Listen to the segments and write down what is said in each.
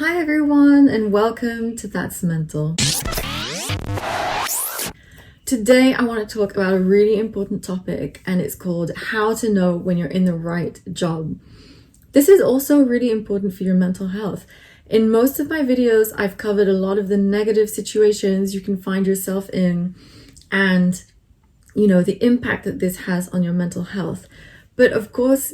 Hi everyone and welcome to That's Mental. Today I want to talk about a really important topic and it's called how to know when you're in the right job. This is also really important for your mental health. In most of my videos, I've covered a lot of the negative situations you can find yourself in and, the impact that this has on your mental health. But of course,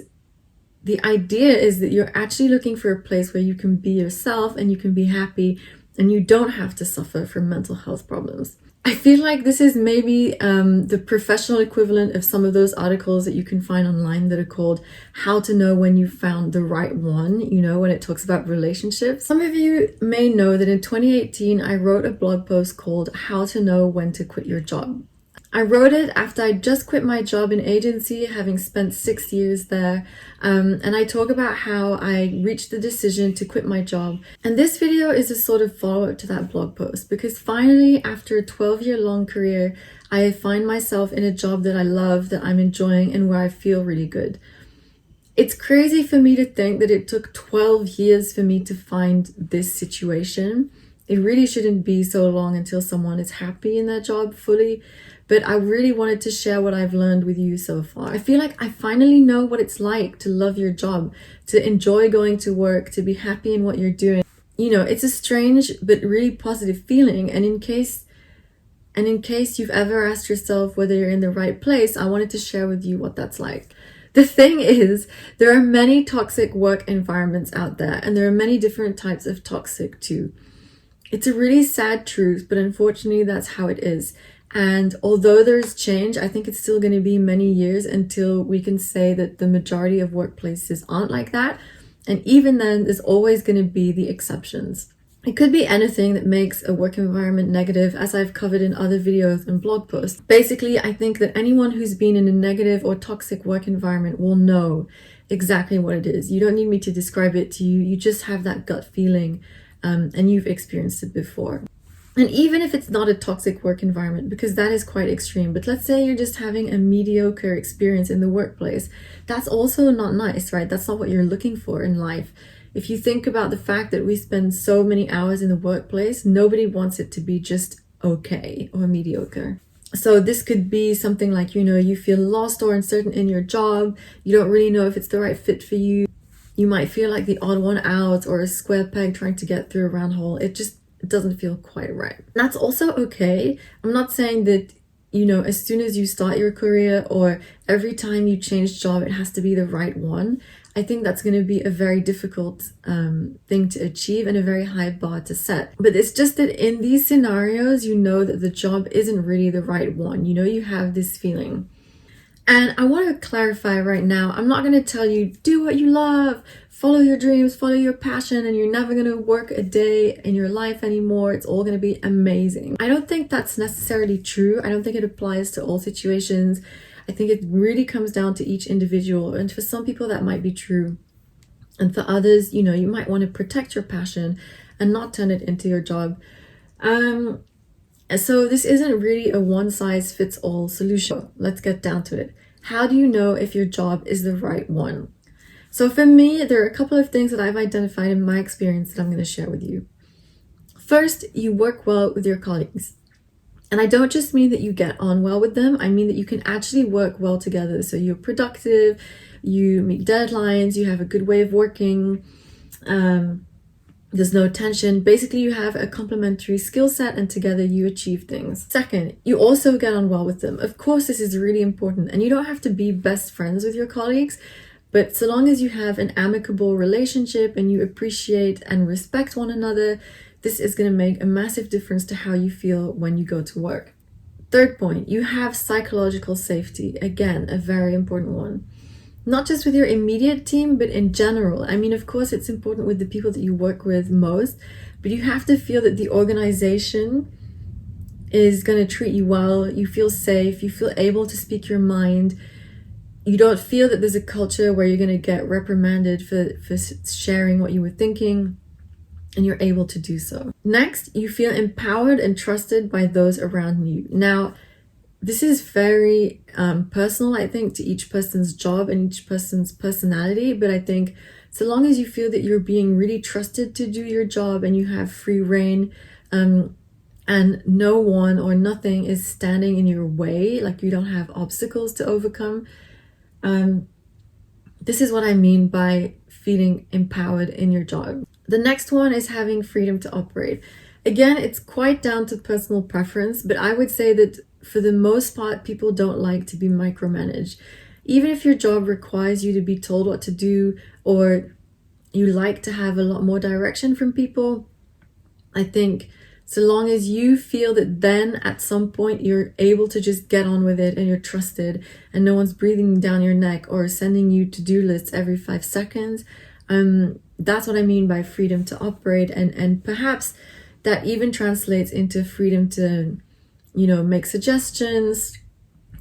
the idea is that you're actually looking for a place where you can be yourself and you can be happy and you don't have to suffer from mental health problems. I feel like this is maybe the professional equivalent of some of those articles that you can find online that are called How to Know When You Found the Right One, when it talks about relationships. Some of you may know that in 2018, I wrote a blog post called How to Know When to Quit Your Job. I wrote it after I just quit my job in agency, having spent 6 years there. And I talk about how I reached the decision to quit my job. And this video is a sort of follow-up to that blog post because finally, after a 12-year-long career, I find myself in a job that I love, that I'm enjoying, and where I feel really good. It's crazy for me to think that it took 12 years for me to find this situation. It really shouldn't be so long until someone is happy in their job fully. But I really wanted to share what I've learned with you so far. I feel like I finally know what it's like to love your job, to enjoy going to work, to be happy in what you're doing. It's a strange but really positive feeling. And in case you've ever asked yourself whether you're in the right place, I wanted to share with you what that's like. The thing is, there are many toxic work environments out there, and there are many different types of toxic too. It's a really sad truth, but unfortunately that's how it is. And although there's change, I think it's still going to be many years until we can say that the majority of workplaces aren't like that. And even then, there's always going to be the exceptions. It could be anything that makes a work environment negative, as I've covered in other videos and blog posts. Basically, I think that anyone who's been in a negative or toxic work environment will know exactly what it is. You don't need me to describe it to you. You just have that gut feeling, and you've experienced it before. And even if it's not a toxic work environment, because that is quite extreme, but let's say you're just having a mediocre experience in the workplace, that's also not nice, right? That's not what you're looking for in life. If you think about the fact that we spend so many hours in the workplace, nobody wants it to be just okay or mediocre. So this could be something like, you feel lost or uncertain in your job. You don't really know if it's the right fit for you. You might feel like the odd one out or a square peg trying to get through a round hole. It doesn't feel quite right. That's also okay. I'm not saying that, as soon as you start your career or every time you change job, it has to be the right one. I think that's going to be a very difficult thing to achieve and a very high bar to set. But it's just that in these scenarios, that the job isn't really the right one. You have this feeling. And I want to clarify right now, I'm not going to tell you, do what you love, follow your dreams, follow your passion, and you're never going to work a day in your life anymore. It's all going to be amazing. I don't think that's necessarily true. I don't think it applies to all situations. I think it really comes down to each individual. And for some people, that might be true. And for others, you might want to protect your passion and not turn it into your job. So this isn't really a one-size-fits-all solution. Let's get down to it. How do you know if your job is the right one? So for me, there are a couple of things that I've identified in my experience that I'm going to share with you. First, you work well with your colleagues. And I don't just mean that you get on well with them. I mean that you can actually work well together. So you're productive, you meet deadlines, you have a good way of working. There's no tension. Basically, you have a complementary skill set and together you achieve things. Second, you also get on well with them. Of course, this is really important and you don't have to be best friends with your colleagues, but so long as you have an amicable relationship and you appreciate and respect one another, this is going to make a massive difference to how you feel when you go to work. Third point, you have psychological safety. Again, a very important one. Not just with your immediate team, but in general. I mean, of course, it's important with the people that you work with most, but you have to feel that the organization is going to treat you well. You feel safe. You feel able to speak your mind. You don't feel that there's a culture where you're going to get reprimanded for sharing what you were thinking, and you're able to do so. Next, you feel empowered and trusted by those around you. Now, this is very personal, I think, to each person's job and each person's personality, but I think so long as you feel that you're being really trusted to do your job and you have free reign, and no one or nothing is standing in your way, like you don't have obstacles to overcome, this is what I mean by feeling empowered in your job. The next one is having freedom to operate. Again, it's quite down to personal preference, but I would say that for the most part, people don't like to be micromanaged. Even if your job requires you to be told what to do, or you like to have a lot more direction from people, I think so long as you feel that then at some point you're able to just get on with it and you're trusted and no one's breathing down your neck or sending you to-do lists every 5 seconds, that's what I mean by freedom to operate. And perhaps that even translates into freedom to, make suggestions,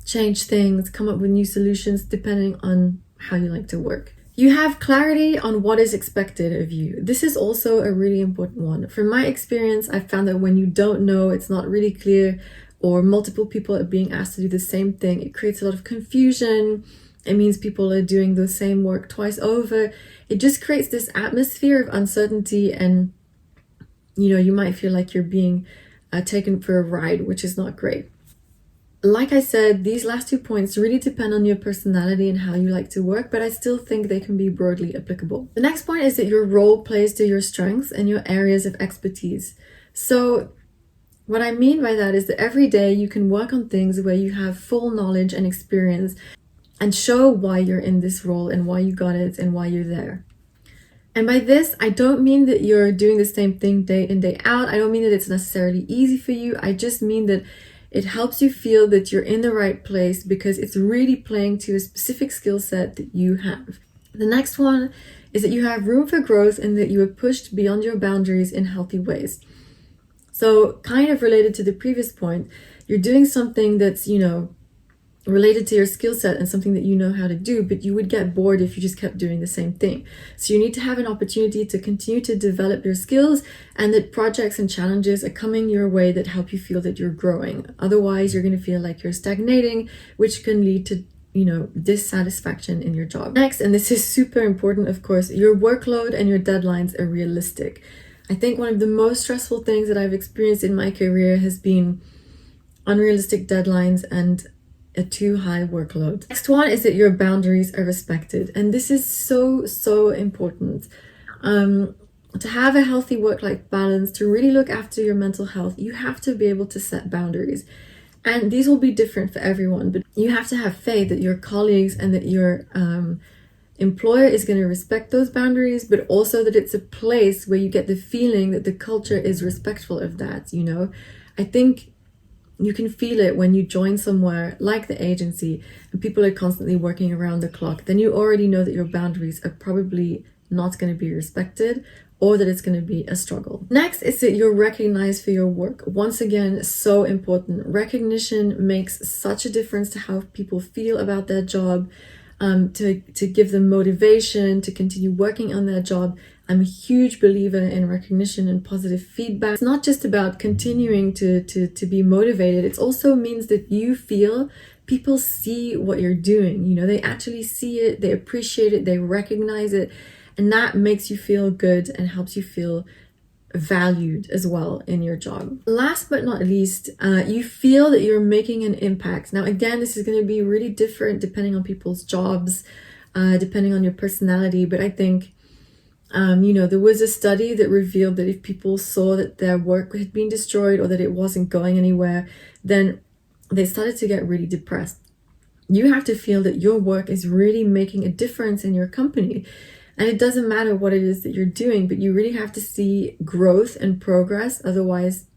change things, come up with new solutions depending on how you like to work. You have clarity on what is expected of you. This is also a really important one. From my experience, I've found that when you don't know, it's not really clear, or multiple people are being asked to do the same thing, it creates a lot of confusion. It means people are doing the same work twice over. It just creates this atmosphere of uncertainty, and you might feel like you're being taken for a ride, which is not great. Like I said, these last 2 points really depend on your personality and how you like to work, but I still think they can be broadly applicable. The next point is that your role plays to your strengths and your areas of expertise. So what I mean by that is that every day you can work on things where you have full knowledge and experience and show why you're in this role and why you got it and why you're there. And by this, I don't mean that you're doing the same thing day in, day out. I don't mean that it's necessarily easy for you. I just mean that it helps you feel that you're in the right place because it's really playing to a specific skill set that you have. The next one is that you have room for growth and that you are pushed beyond your boundaries in healthy ways. So kind of related to the previous point, you're doing something that's, related to your skill set and something that you know how to do, but you would get bored if you just kept doing the same thing. So you need to have an opportunity to continue to develop your skills, and that projects and challenges are coming your way that help you feel that you're growing. Otherwise, you're going to feel like you're stagnating, which can lead to dissatisfaction in your job. Next, and this is super important, of course, your workload and your deadlines are realistic. I think one of the most stressful things that I've experienced in my career has been unrealistic deadlines and a too high workload. Next one is that your boundaries are respected. And this is so important. To have a healthy work-life balance, to really look after your mental health, you have to be able to set boundaries. And these will be different for everyone, but you have to have faith that your colleagues and that your employer is going to respect those boundaries, but also that it's a place where you get the feeling that the culture is respectful of that. I think you can feel it when you join somewhere like the agency and people are constantly working around the clock. Then you already know that your boundaries are probably not going to be respected, or that it's going to be a struggle. Next is that you're recognized for your work. Once again, so important. Recognition makes such a difference to how people feel about their job, to give them motivation to continue working on their job. I'm a huge believer in recognition and positive feedback. It's not just about continuing to be motivated. It also means that you feel people see what you're doing. They actually see it, they appreciate it, they recognize it, and that makes you feel good and helps you feel valued as well in your job. Last but not least, you feel that you're making an impact. Now, again, this is going to be really different depending on people's jobs, depending on your personality, but I think there was a study that revealed that if people saw that their work had been destroyed or that it wasn't going anywhere, then they started to get really depressed. You have to feel that your work is really making a difference in your company. And it doesn't matter what it is that you're doing, but you really have to see growth and progress. Otherwise,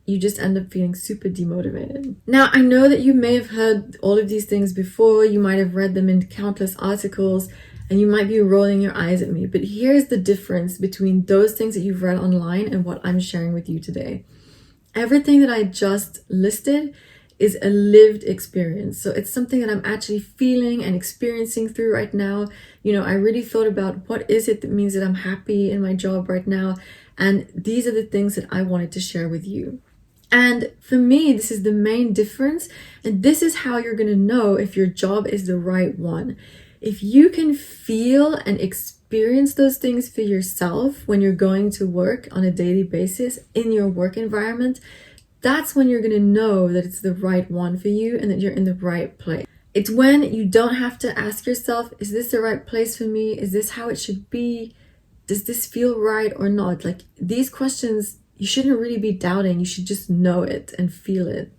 you just end up feeling super demotivated. Now, I know that you may have heard all of these things before. You might have read them in countless articles, and you might be rolling your eyes at me. But here's the difference between those things that you've read online and what I'm sharing with you today. Everything that I just listed is a lived experience. So it's something that I'm actually feeling and experiencing through right now. I really thought about what is it that means that I'm happy in my job right now. And these are the things that I wanted to share with you. And for me, this is the main difference. And this is how you're going to know if your job is the right one. If you can feel and experience experience those things for yourself when you're going to work on a daily basis in your work environment, that's when you're going to know that it's the right one for you and that you're in the right place. It's when you don't have to ask yourself, is this the right place for me? Is this how it should be? Does this feel right or not? Like, these questions, you shouldn't really be doubting. You should just know it and feel it.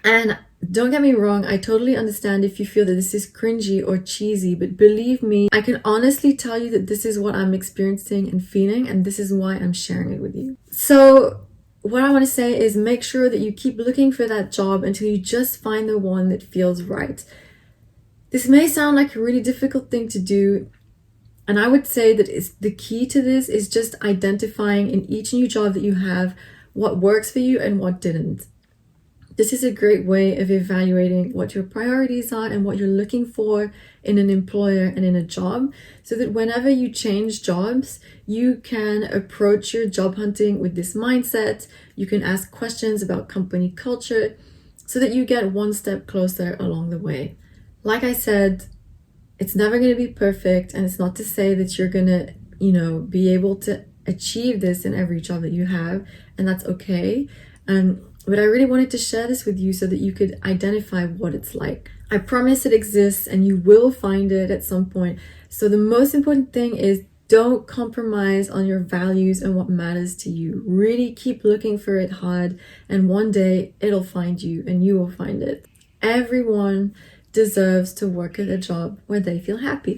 And don't get me wrong, I totally understand if you feel that this is cringy or cheesy, but believe me, I can honestly tell you that this is what I'm experiencing and feeling, and this is why I'm sharing it with you. So what I want to say is make sure that you keep looking for that job until you just find the one that feels right. This may sound like a really difficult thing to do, and I would say that the key to this is just identifying in each new job that you have what works for you and what didn't. This is a great way of evaluating what your priorities are and what you're looking for in an employer and in a job, so that whenever you change jobs, you can approach your job hunting with this mindset. You can ask questions about company culture so that you get one step closer along the way. Like I said, it's never going to be perfect, and it's not to say that you're going to, be able to achieve this in every job that you have, and that's okay. But I really wanted to share this with you so that you could identify what it's like. I promise it exists and you will find it at some point. So the most important thing is don't compromise on your values and what matters to you. Really keep looking for it hard, and one day it'll find you and you will find it. Everyone deserves to work at a job where they feel happy.